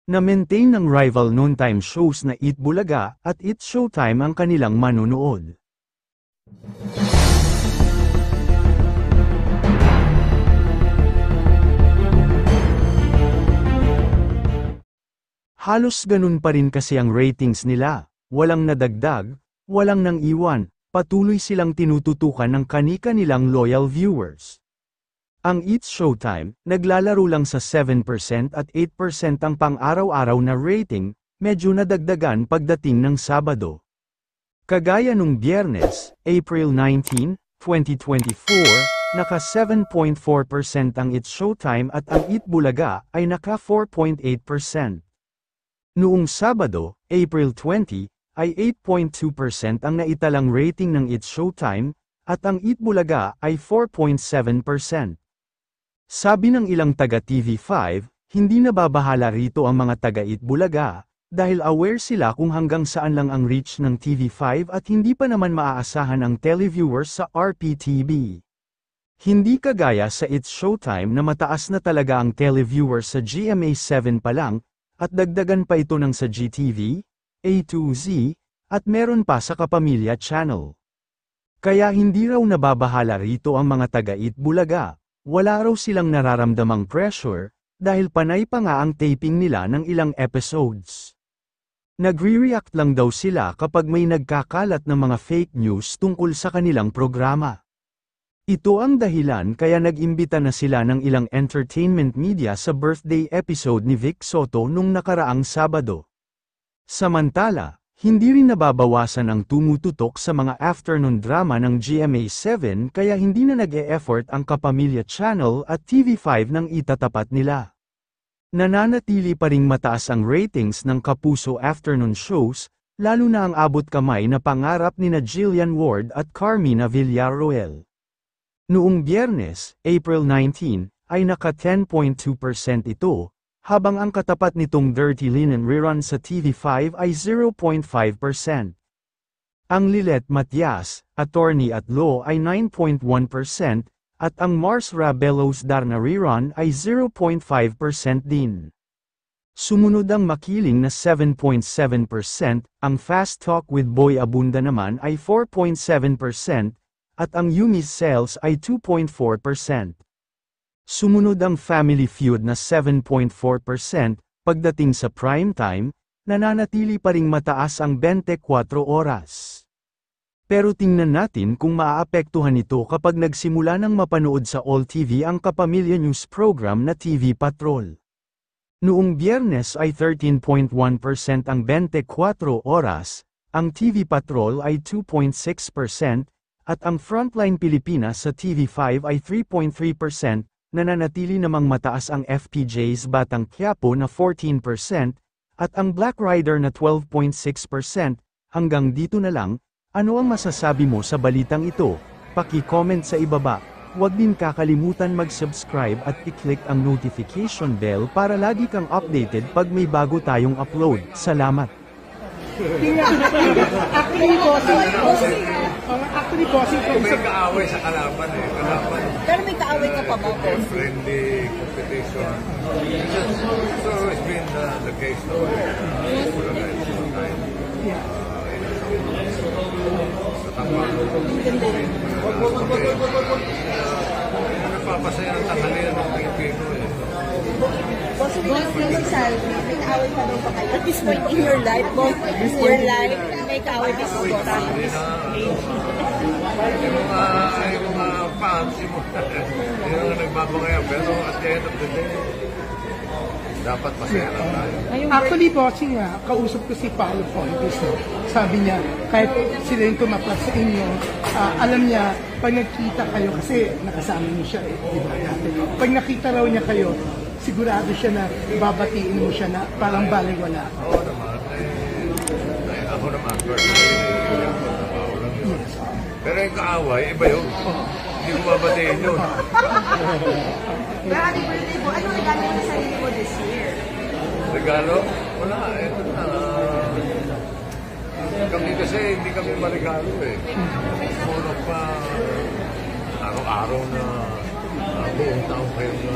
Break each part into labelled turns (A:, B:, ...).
A: Na-maintain ng rival noontime shows na Eat Bulaga at It's Showtime ang kanilang manonood. Halos ganun pa rin kasi ang ratings nila, walang nadagdag, walang nang iwan, patuloy silang tinututukan ng kani-kanilang loyal viewers. Ang It's Showtime, naglalaro lang sa 7% at 8% ang pang-araw-araw na rating, medyo nadagdagan pagdating ng Sabado. Kagaya nung Biyernes, April 19, 2024, naka 7.4% ang It's Showtime at ang Eat Bulaga ay naka 4.8%. Noong Sabado, April 20, ay 8.2% ang naitalang rating ng It's Showtime, at ang Eat Bulaga ay 4.7%. Sabi ng ilang taga TV5, hindi nababahala rito ang mga taga Eat Bulaga, dahil aware sila kung hanggang saan lang ang reach ng TV5 at hindi pa naman maaasahan ang televiewers sa RPTV. Hindi kagaya sa It's Showtime na mataas na talaga ang televiewers sa GMA7 pa lang, at dagdagan pa ito ng sa GTV, A2Z, at meron pa sa Kapamilya Channel. Kaya hindi raw nababahala rito ang mga taga Eat Bulaga. Wala raw silang nararamdamang pressure, dahil panay pa nga ang taping nila ng ilang episodes. Nagre-react lang daw sila kapag may nagkakalat ng mga fake news tungkol sa kanilang programa. Ito ang dahilan kaya nag-imbita na sila ng ilang entertainment media sa birthday episode ni Vic Soto nung nakaraang Sabado. Samantala, hindi rin nababawasan ang tumututok sa mga afternoon drama ng GMA7 kaya hindi na nag-e-effort ang Kapamilya Channel at TV5 nang itatapat nila. Nananatili pa ring mataas ang ratings ng Kapuso afternoon shows, lalo na ang abot kamay na pangarap nina Jillian Ward at Carmina Villarroel. Noong Biyernes, April 19, ay naka 10.2% ito, habang ang katapat nitong Dirty Linen rerun sa TV5 ay 0.5%. Ang Lilet Matias, Attorney at Law ay 9.1%, at ang Mars Rabelos Darna rerun ay 0.5% din. Sumunod ang Makiling na 7.7%, ang Fast Talk with Boy Abunda naman ay 4.7%, at ang Yumi's Sales ay 2.4%. Sumunod ang Family Feud na 7.4%, pagdating sa primetime, nananatili pa ring mataas ang 24 oras. Pero tingnan natin kung maaapektuhan ito kapag nagsimula ng mapanood sa All TV ang Kapamilya News program na TV Patrol. Noong Biyernes ay 13.1% ang 24 oras, ang TV Patrol ay 2.6%, at ang Frontline Pilipinas sa TV5 ay 3.3%, nananatili namang mataas ang FPJ's Batang Quiapo na 14%, at ang Black Rider na 12.6%, hanggang dito na lang, ano ang masasabi mo sa balitang ito? Paki-comment sa ibaba, huwag din kakalimutan mag-subscribe at i-click ang notification bell para lagi kang updated pag may bago tayong upload. Salamat!
B: Actually, bossing ko.
C: May kaaway sa kalaban eh.
D: Pero may kaaway ka pa ba, boss?
C: Friendly competition. So it's been the case no? Nagpapasaya ng tanghalian ng Pilipino eh.
D: Boss, yung salary, may kaaway pa daw ba kayo? At this point in your life, boss, your life, may kaaway ka pa, boss?
C: Yung mga fans, yung mga nagbabangayan, pero at the end of the day, dapat masaya lang tayo.
B: Actually, bossing kausap ko si Paolo Fontes. Sabi niya, kahit sila yung tumapas sa inyo, alam niya, pag nagkita kayo, kasi nakasama niyo siya, di ba natin? Pag nakita raw niya kayo, sigurado siya na babatiin mo siya na parang baliwala.
C: Oo naman. Ako naman, personally, yes. Pero yung kaaway, iba yun. Hindi ko babatiin yun.
D: Pero ano regalo mo sa sarili mo this year?
C: Regalo? Wala. Ito na. Kami kasi hindi kami maregalo eh. More of araw-araw na buong taong kayo na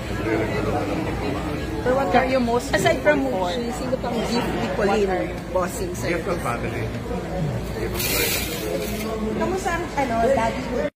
C: nagre-regalo ka ng pagmamahal.
D: But what are you most aside from Mushi, sino pang gift equally bossing sa'yo?
C: Yung family.
D: Kamusta ang daddy?